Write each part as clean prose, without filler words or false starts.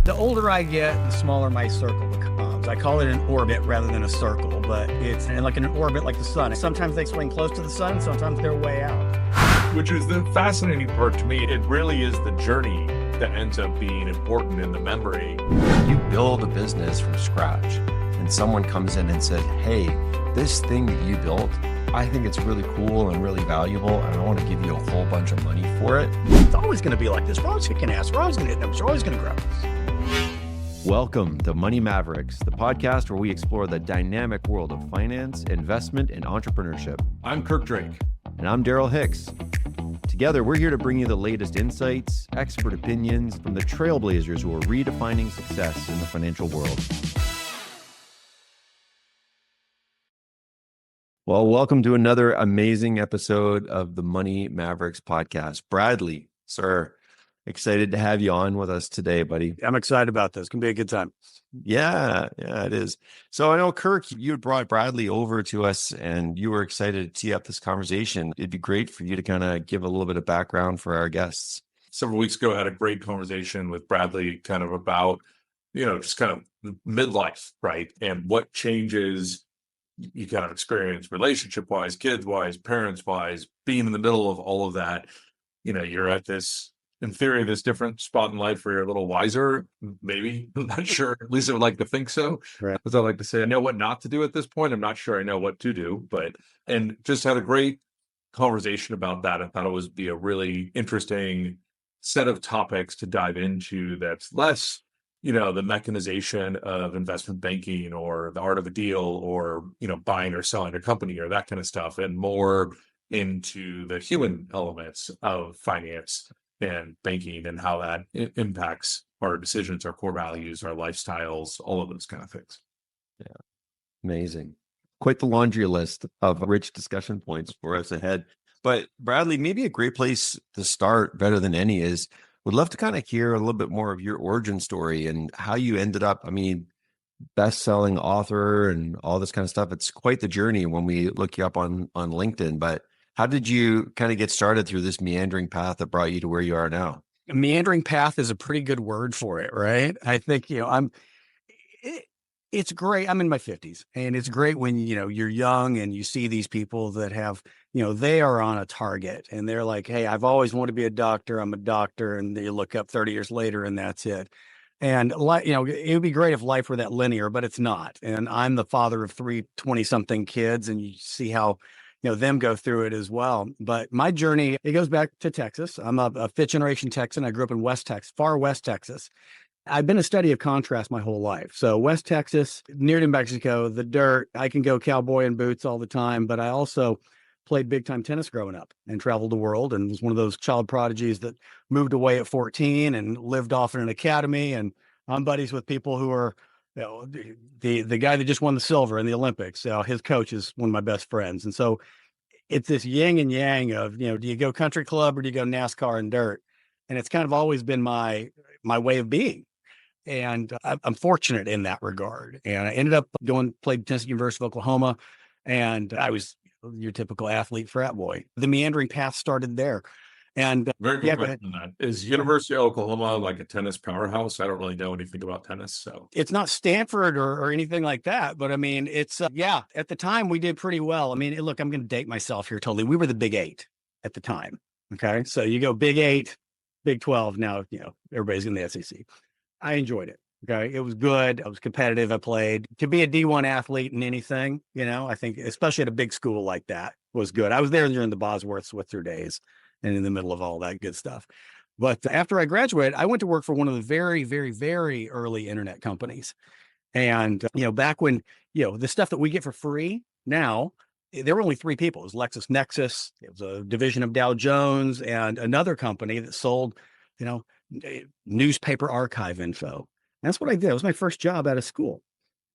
The older I get, the smaller my circle becomes. I call it an orbit rather than a circle, but it's like an orbit like the sun. Sometimes they swing close to the sun, sometimes they're way out. Which is the fascinating part to me. It really is the journey that ends up being important in the memory. You build a business from scratch and someone comes in and says, hey, this thing that you built, I think it's really cool and really valuable, and I want to give you a whole bunch of money for it. It's always going to be like this. We're always kicking ass. We're always going to hit numbers. We're always going to grow. Welcome to Money Mavericks, the podcast where we explore the dynamic world of finance, investment, and entrepreneurship. I'm Kirk Drake. And I'm Daryl Hicks. Together, we're here to bring you the latest insights, expert opinions from the trailblazers who are redefining success in the financial world. Well, welcome to another amazing episode of the Money Mavericks podcast. Bradley, sir, excited to have you on with us today, buddy. I'm excited about this. It's going to be a good time. Yeah, it is. So I know, Kirk, you had brought Bradley over to us and you were excited to tee up this conversation. It'd be great for you to kind of give a little bit of background for our guests. Several weeks ago, I had a great conversation with Bradley kind of about, just kind of midlife, right? And what changes you kind of experience relationship-wise, kids-wise, parents-wise, being in the middle of all of that. You're at this, in theory, this different spot in life where you're a little wiser, maybe. I'm not sure. At least I would like to think so. Right. As I like to say, I know what not to do at this point. I'm not sure I know what to do, and just had a great conversation about that. I thought it would be a really interesting set of topics to dive into that's less the mechanization of investment banking or the art of a deal or, buying or selling a company or that kind of stuff, and more into the human elements of finance and banking and how that impacts our decisions, our core values, our lifestyles, all of those kind of things. Yeah. Amazing. Quite the laundry list of rich discussion points for us ahead. But Bradley, maybe a great place to start, better than any, is would love to kind of hear a little bit more of your origin story and how you ended up, best-selling author and all this kind of stuff. It's quite the journey when we look you up on LinkedIn. But how did you kind of get started through this meandering path that brought you to where you are now? A meandering path is a pretty good word for it, right? I think, it's great. I'm in my 50s, and it's great when, you're young and you see these people that have, they are on a target and they're like, hey, I've always wanted to be a doctor. I'm a doctor. And you look up 30 years later and that's it. And it would be great if life were that linear, but it's not. And I'm the father of 3 20-something kids, and you see how, them go through it as well. But my journey, it goes back to Texas. I'm a fifth generation Texan. I grew up in West Texas, far West Texas. I've been a study of contrast my whole life. So West Texas, near to Mexico, the dirt, I can go cowboy in boots all the time, but I also played big time tennis growing up and traveled the world, and was one of those child prodigies that moved away at 14 and lived off in an academy. And I'm buddies with people who are, the guy that just won the silver in the Olympics. His coach is one of my best friends. And so it's this yin and yang of, do you go country club or do you go NASCAR and dirt? And it's kind of always been my way of being. And I'm fortunate in that regard. And I ended up played tennis at the University of Oklahoma, and I was your typical athlete frat boy. The meandering path started there. And very good question on that. Is University of Oklahoma like a tennis powerhouse? I don't really know anything about tennis, so it's not Stanford or anything like that. But it's at the time we did pretty well. Look, I'm going to date myself here totally. We were the Big 8 at the time. Okay, so you go Big 8, Big 12. Now everybody's in the SEC. I enjoyed it. Okay. It was good. I was competitive. I played. To be a D1 athlete in anything, I think, especially at a big school like that, was good. I was there during the Bosworth Switzer days and in the middle of all that good stuff. But after I graduated, I went to work for one of the very, very, very early internet companies. And, back when, the stuff that we get for free now, there were only 3 people. It was LexisNexis. It was a division of Dow Jones, and another company that sold, newspaper archive info. That's what I did. It was my first job out of school.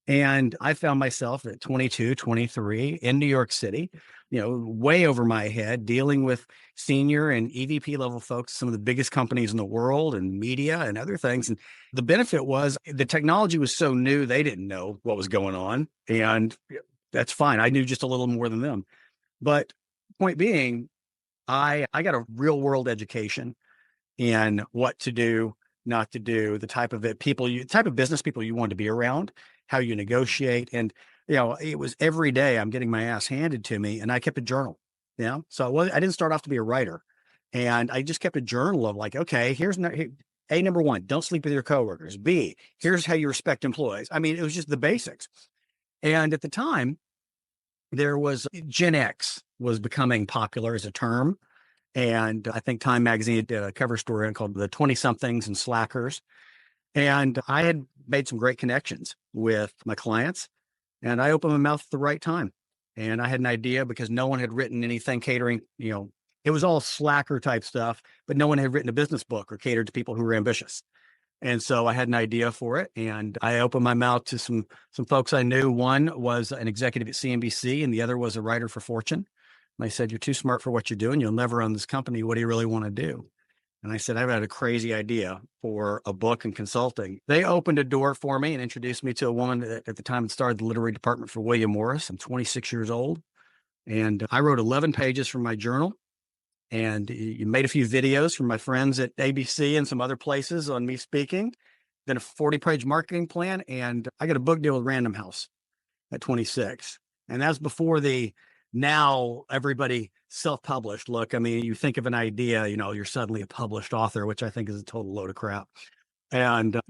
And I found myself at 22, 23 in New York City, way over my head, dealing with senior and EVP level folks, some of the biggest companies in the world and media and other things. And the benefit was the technology was so new, they didn't know what was going on. And that's fine. I knew just a little more than them. But point being, I got a real world education in what to do not to do, the type of business people you want to be around, how you negotiate. And, it was every day I'm getting my ass handed to me, and I kept a journal. So I didn't start off to be a writer, and I just kept a journal of like, okay, number one, don't sleep with your coworkers. B, here's how you respect employees. I mean, it was just the basics. And at the time, there was Gen X was becoming popular as a term. And I think Time Magazine did a cover story called The 20-somethings and Slackers. And I had made some great connections with my clients, and I opened my mouth at the right time. And I had an idea because no one had written anything catering, it was all slacker type stuff, but no one had written a business book or catered to people who were ambitious. And so I had an idea for it, and I opened my mouth to some folks I knew. One was an executive at CNBC, and the other was a writer for Fortune. And I said, "You're too smart for what you're doing. You'll never run this company. What do you really want to do?" And I said, "I've had a crazy idea for a book and consulting." They opened a door for me and introduced me to a woman that at the time had started the literary department for William Morris. I'm 26 years old. And I wrote 11 pages from my journal, and you made a few videos from my friends at ABC and some other places on me speaking, then a 40-page marketing plan. And I got a book deal with Random House at 26. And that's before now everybody self-published look. I mean, you think of an idea, you're suddenly a published author, which I think is a total load of crap. And,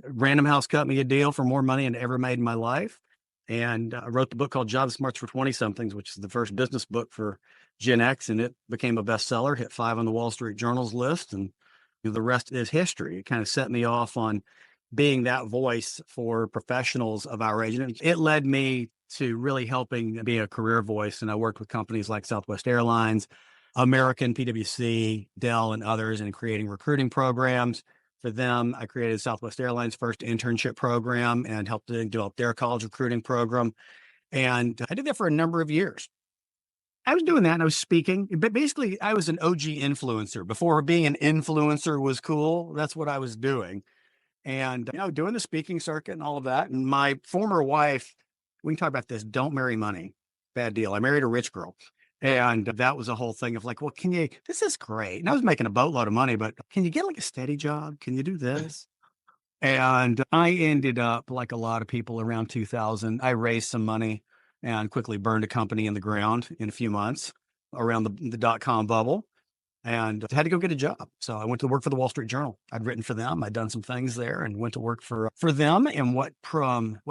Random House cut me a deal for more money than I ever made in my life. And I wrote the book called Job Smarts for 20-somethings, which is the first business book for Gen X. And it became a bestseller, hit 5 on the Wall Street Journal's list. And the rest is history. It kind of set me off on being that voice for professionals of our age. And it led me to really helping be a career voice. And I worked with companies like Southwest Airlines, American, PwC, Dell, and others in creating recruiting programs for them. I created Southwest Airlines' first internship program and helped them develop their college recruiting program. And I did that for a number of years. I was doing that and I was speaking, but basically I was an OG influencer. Before being an influencer was cool, that's what I was doing. And, doing the speaking circuit and all of that. And my former wife, we can talk about this, don't marry money. Bad deal. I married a rich girl. And that was a whole thing of like, well, this is great. And I was making a boatload of money, but can you get like a steady job? Can you do this? And I ended up like a lot of people around 2000. I raised some money and quickly burned a company in the ground in a few months around the dot-com bubble, and had to go get a job. So I went to work for the Wall Street Journal. I'd written for them. I'd done some things there and went to work for them. And what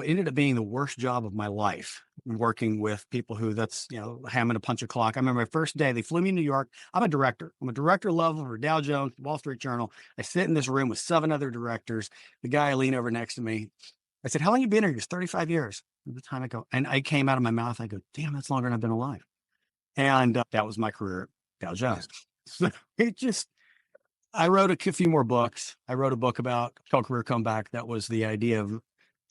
ended up being the worst job of my life, working with people who hamming a punch a clock. I remember my first day, they flew me to New York. I'm a director level for Dow Jones, Wall Street Journal. I sit in this room with 7 other directors. The guy leaned over next to me. I said, "How long you been here?" He goes, 35 years. At the time I came out of my mouth. I go, "Damn, that's longer than I've been alive." And that was my career at Dow Jones. So I wrote a few more books. I wrote a book called Career Comeback. That was the idea of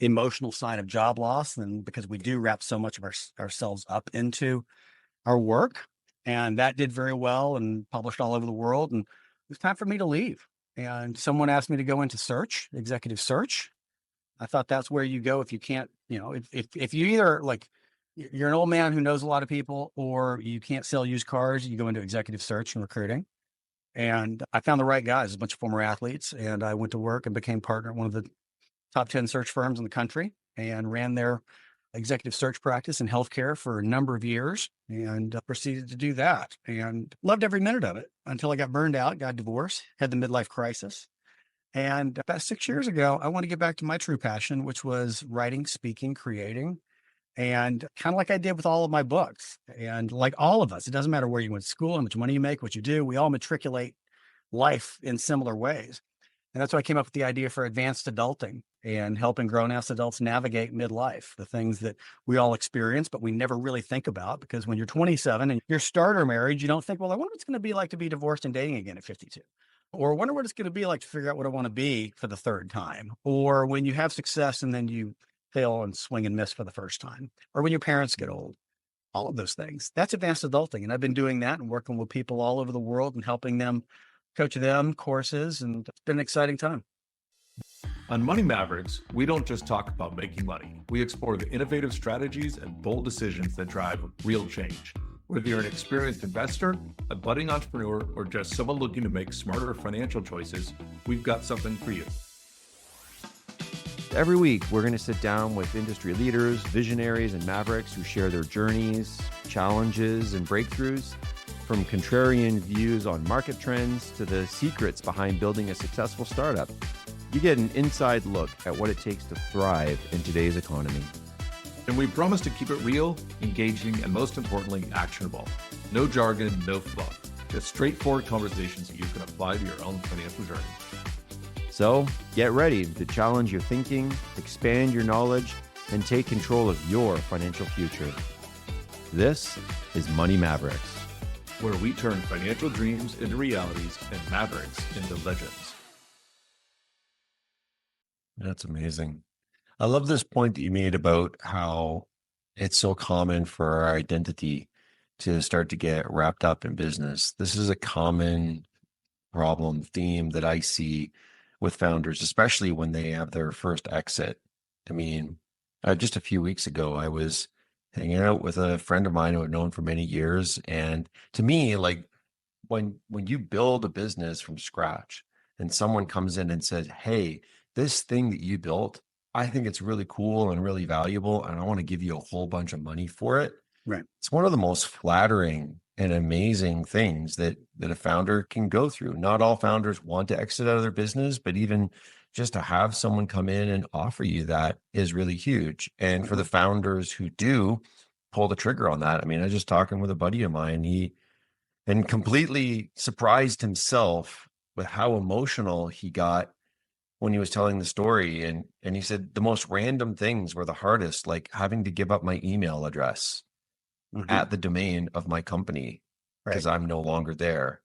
emotional side of job loss. And because we do wrap so much of ourselves up into our work, and that did very well and published all over the world. And it was time for me to leave. And someone asked me to go into executive search. I thought that's where you go if you can't, if you either like, you're an old man who knows a lot of people, or you can't sell used cars, you go into executive search and recruiting. And I found the right guys, a bunch of former athletes, and I went to work and became partner at one of the top 10 search firms in the country and ran their executive search practice in healthcare for a number of years, and proceeded to do that and loved every minute of it until I got burned out, got divorced, had the midlife crisis. And about 6 years ago, I want to get back to my true passion, which was writing, speaking, creating. And kind of like I did with all of my books, and like all of us, it doesn't matter where you went to school, how much money you make, what you do, we all matriculate life in similar ways. And that's why I came up with the idea for advanced adulting and helping grown-ass adults navigate midlife, the things that we all experience, but we never really think about, because when you're 27 and you're starter marriage, you don't think, well, I wonder what it's going to be like to be divorced and dating again at 52. Or I wonder what it's going to be like to figure out what I want to be for the 3rd time. Or when you have success and then you fail and swing and miss for the first time. Or when your parents get old. All of those things. That's advanced adulting. And I've been doing that and working with people all over the world and helping them, coach them, courses. And it's been an exciting time. On Money Mavericks, we don't just talk about making money. We explore the innovative strategies and bold decisions that drive real change. Whether you're an experienced investor, a budding entrepreneur, or just someone looking to make smarter financial choices, we've got something for you. Every week, we're going to sit down with industry leaders, visionaries, and mavericks who share their journeys, challenges, and breakthroughs, from contrarian views on market trends to the secrets behind building a successful startup. You get an inside look at what it takes to thrive in today's economy. And we promise to keep it real, engaging, and most importantly, actionable. No jargon, no fluff. Just straightforward conversations that you can apply to your own financial journey. So get ready to challenge your thinking, expand your knowledge, and take control of your financial future. This is Money Mavericks, where we turn financial dreams into realities and mavericks into legends. That's amazing. I love this point that you made about how it's so common for our identity to start to get wrapped up in business. This is a common problem theme that I see with founders, especially when they have their first exit. I mean, just a few weeks ago, I was hanging out with a friend of mine who I've known for many years. And to me, like when you build a business from scratch and someone comes in and says, hey, this thing that you built, I think it's really cool and really valuable, and I want to give you a whole bunch of money for it. Right. It's one of the most flattering and amazing things that a founder can go through. Not all founders want to exit out of their business, but even just to have someone come in and offer you that is really huge. And for the founders who do pull the trigger on that, I mean, I was just talking with a buddy of mine, he completely surprised himself with how emotional he got when he was telling the story. And he said the most random things were the hardest, like having to give up my email address at the domain of my company because I'm no longer there.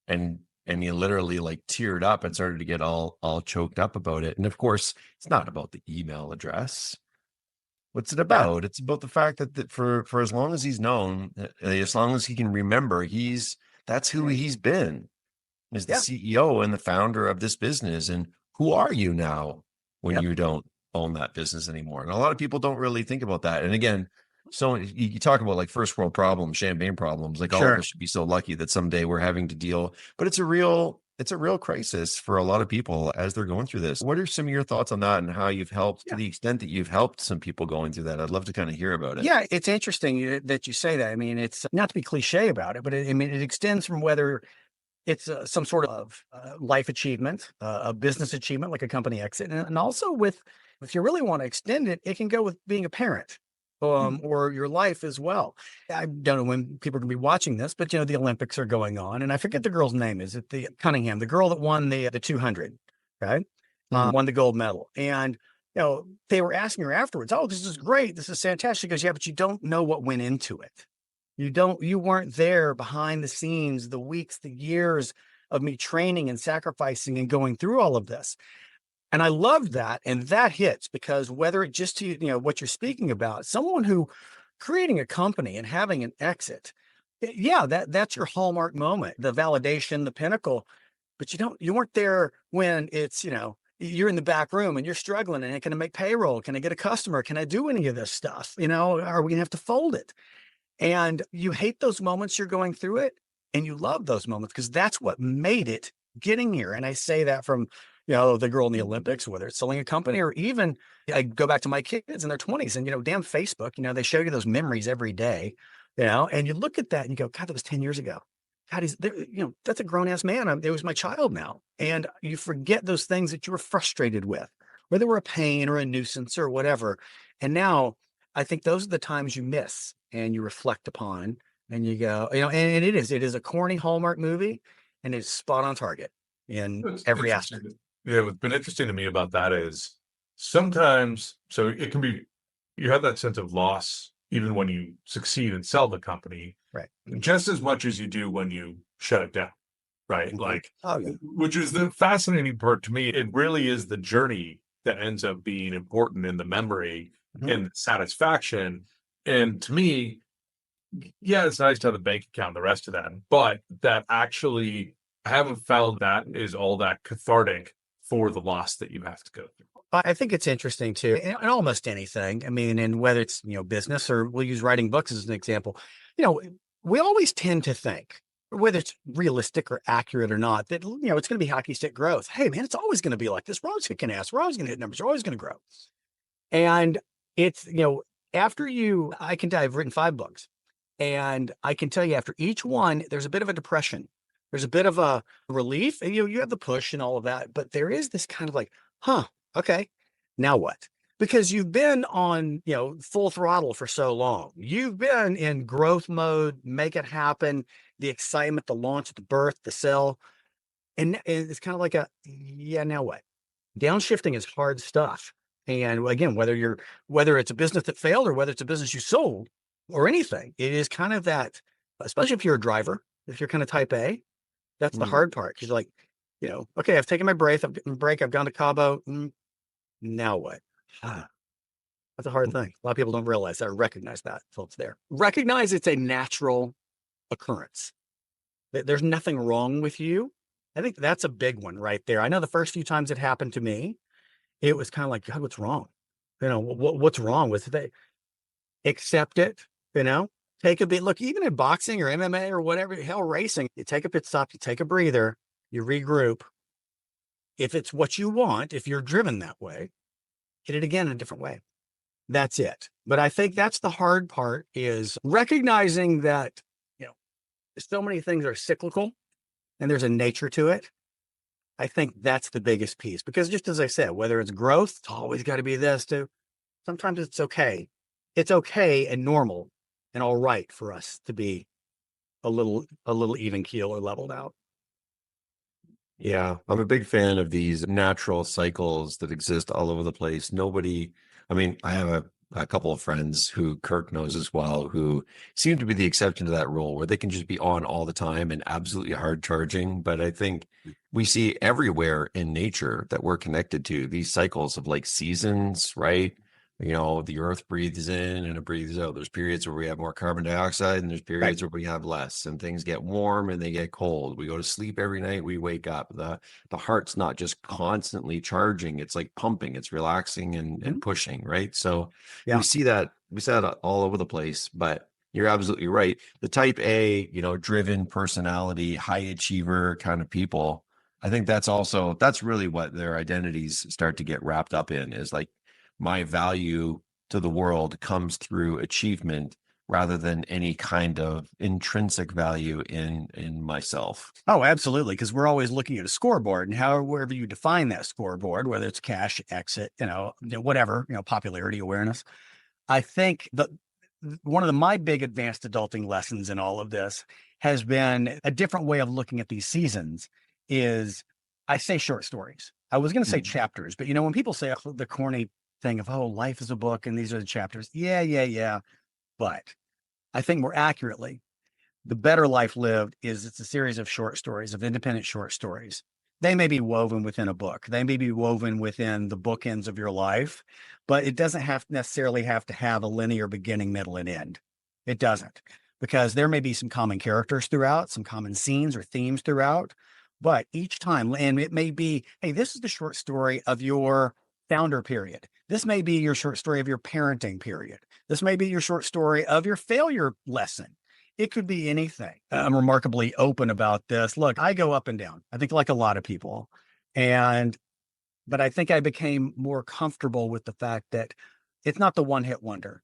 And he literally like teared up and started to get all choked up about it. And of course, it's not about the email address. What's it about? It's about the fact that for as long as he's known, as long as he can remember, that's who he's been, is the CEO and the founder of this business. And who are you now when you don't own that business anymore? And a lot of people don't really think about that. And again, so you talk about like first world problems, champagne problems, like all of us should be so lucky that someday we're having to deal, but it's a real crisis for a lot of people as they're going through this. What are some of your thoughts on that and how you've helped to the extent that you've helped some people going through that? I'd love to kind of hear about it. Yeah, it's interesting that you say that. I mean, it's not to be cliche about it, but it extends from whether it's some sort of life achievement, a business achievement, like a company exit. And also if you really want to extend it, it can go with being a parent. Or your life as well. I don't know when people are going to be watching this, but the Olympics are going on, and I forget the girl's name. Is it the Cunningham, the girl that won the 200, right? Won the gold medal, and they were asking her afterwards, "Oh, this is great. This is fantastic." She goes, "Yeah, but you don't know what went into it. You weren't there behind the scenes, the weeks, the years of me training and sacrificing and going through all of this." And I loved that. And that hits because whether it just to, what you're speaking about, someone who creating a company and having an exit, that's your hallmark moment, the validation, the pinnacle, but you weren't there when it's, you're in the back room and you're struggling and can I make payroll? Can I get a customer? Can I do any of this stuff? Are we gonna have to fold it? And you hate those moments you're going through it and you love those moments because that's what made it getting here. And I say that from, the girl in the Olympics, whether it's selling a company or even I go back to my kids in their 20s and, damn Facebook, they show you those memories every day, and you look at that and you go, God, that was 10 years ago. God, that's a grown ass man. It was my child now. And you forget those things that you were frustrated with, whether they were a pain or a nuisance or whatever. And now I think those are the times you miss and you reflect upon and you go, and it is a corny Hallmark movie and it's spot on target in every aspect. Yeah, what's been interesting to me about that is sometimes, so it can be, you have that sense of loss even when you succeed and sell the company, right? Just as much as you do when you shut it down, right? Like, which is the fascinating part to me. It really is the journey that ends up being important in the memory and the satisfaction. And to me, it's nice to have a bank account, the rest of that, but that actually, I haven't found that is all that cathartic for the loss that you have to go through. I think it's interesting too, in almost anything. I mean, and whether it's, business or we'll use writing books as an example, we always tend to think, whether it's realistic or accurate or not, that, it's going to be hockey stick growth. Hey, man, it's always going to be like this. We're always kicking ass. We're always going to hit numbers. We're always going to grow. And it's, I can tell I've written 5 books, and I can tell you after each one, there's a bit of a depression. There's a bit of a relief, and you have the push and all of that, but there is this kind of like, okay, now what? Because you've been on, full throttle for so long. You've been in growth mode, make it happen, the excitement, the launch, the birth, the sell. And it's kind of like now what? Downshifting is hard stuff. And again, whether it's a business that failed or whether it's a business you sold or anything, it is kind of that, especially if you're a driver, if you're kind of type A, that's the hard part. Cause you're like, okay, I've taken my break. I've gone to Cabo. Now what? That's a hard thing. A lot of people don't realize that or recognize that until it's there. Recognize it's a natural occurrence. There's nothing wrong with you. I think that's a big one right there. I know the first few times it happened to me, it was kind of like, God, what's wrong? What's wrong with it? Accept it, take a bit. Look, even in boxing or MMA or whatever, hell, racing, you take a pit stop, you take a breather, you regroup. If it's what you want, if you're driven that way, hit it again in a different way. That's it. But I think that's the hard part, is recognizing that, so many things are cyclical and there's a nature to it. I think that's the biggest piece, because just as I said, whether it's growth, it's always got to be this too. Sometimes it's okay. It's okay and normal and all right for us to be a little even keel or leveled out. Yeah, I'm a big fan of these natural cycles that exist all over the place. I have a couple of friends who Kirk knows as well, who seem to be the exception to that rule, where they can just be on all the time and absolutely hard charging. But I think we see everywhere in nature that we're connected to these cycles of like seasons, right? The earth breathes in and it breathes out. There's periods where we have more carbon dioxide and there's periods where we have less, and things get warm and they get cold. We go to sleep every night, we wake up. The heart's not just constantly charging, it's like pumping, it's relaxing and pushing, right? So we see that all over the place. But you're absolutely right. The type A, driven personality, high achiever kind of people, I think that's really what their identities start to get wrapped up in, is like, my value to the world comes through achievement rather than any kind of intrinsic value in myself. Oh, absolutely. Because we're always looking at a scoreboard, and however you define that scoreboard, whether it's cash, exit, whatever, popularity, awareness. I think one of my big advanced adulting lessons in all of this has been a different way of looking at these seasons. Is I say short stories. I was going to say chapters, but when people say the corny thing of, life is a book and these are the chapters. Yeah. But I think more accurately, the better life lived is it's a series of short stories, of independent short stories. They may be woven within a book. They may be woven within the bookends of your life, but it doesn't necessarily have to have a linear beginning, middle, and end. It doesn't, because there may be some common characters throughout, some common scenes or themes throughout, but each time, and it may be, hey, this is the short story of your founder period. This may be your short story of your parenting period. This may be your short story of your failure lesson. It could be anything. I'm remarkably open about this. Look, I go up and down, I think, like a lot of people. But I think I became more comfortable with the fact that it's not the one-hit wonder.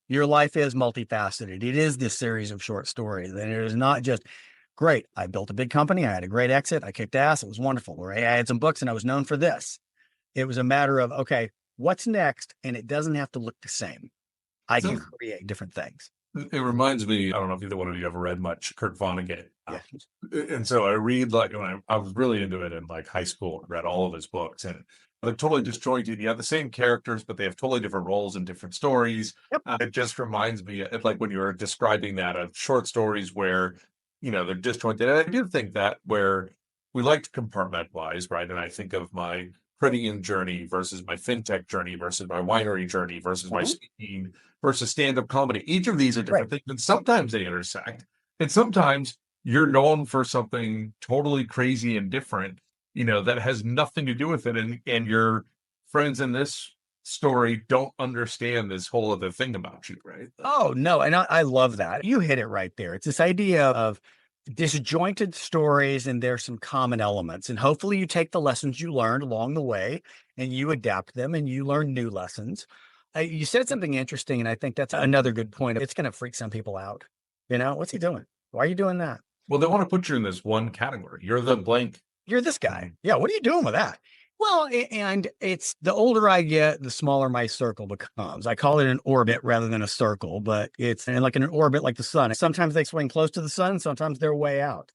Your life is multifaceted. It is this series of short stories. And it is not just, great, I built a big company, I had a great exit, I kicked ass, it was wonderful. Or I had some books and I was known for this. It was a matter of, okay, what's next? And it doesn't have to look the same. I can create different things. It reminds me, I don't know if either one of you ever read much Kurt Vonnegut. Yeah. And so I read, like, when I was really into it in like high school, read all of his books, and they're totally disjointed. You have the same characters, but they have totally different roles and different stories. Yep. It just reminds me of, like, when you were describing that, of short stories where, they're disjointed. And I do think that where we like to compartmentalize, right? And I think of my printing journey versus my fintech journey versus my winery journey versus my speaking versus stand-up comedy. Each of these are different things, and sometimes they intersect. And sometimes you're known for something totally crazy and different, that has nothing to do with it. And your friends in this story don't understand this whole other thing about you, right? Oh, no. And I love that. You hit it right there. It's this idea of disjointed stories, and there's some common elements. And hopefully you take the lessons you learned along the way and you adapt them and you learn new lessons. You said something interesting, and I think that's another good point. It's going to freak some people out. What's he doing? Why are you doing that? Well, they want to put you in this one category. You're the blank. You're this guy. Yeah. What are you doing with that? Well, and it's the older I get, the smaller my circle becomes. I call it an orbit rather than a circle, but it's like an orbit like the sun. Sometimes they swing close to the sun, sometimes they're way out.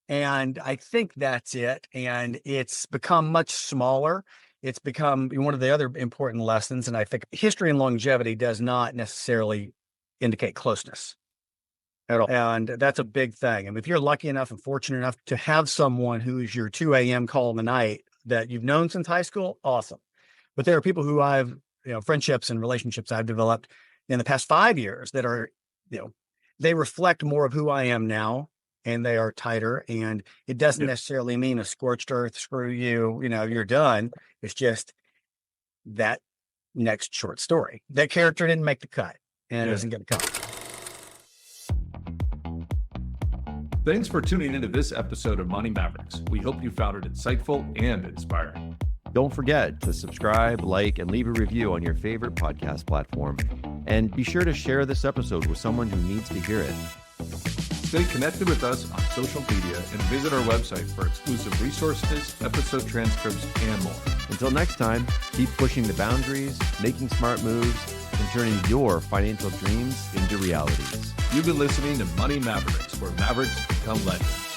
And I think that's it. And it's become much smaller. It's become one of the other important lessons. And I think history and longevity does not necessarily indicate closeness at all. And that's a big thing. And if you're lucky enough and fortunate enough to have someone who is your 2 a.m. call in the night that you've known since high school, awesome. But there are people who I've, friendships and relationships I've developed in the past 5 years that are, they reflect more of who I am now, and they are tighter. And it doesn't necessarily mean a scorched earth, screw you, you're done. It's just that next short story. That character didn't make the cut and isn't going to come. Thanks for tuning into this episode of Money Mavericks. We hope you found it insightful and inspiring. Don't forget to subscribe, like, and leave a review on your favorite podcast platform. And be sure to share this episode with someone who needs to hear it. Stay connected with us on social media and visit our website for exclusive resources, episode transcripts, and more. Until next time, keep pushing the boundaries, making smart moves, and turning your financial dreams into realities. You've been listening to Money Mavericks, where Mavericks become legends.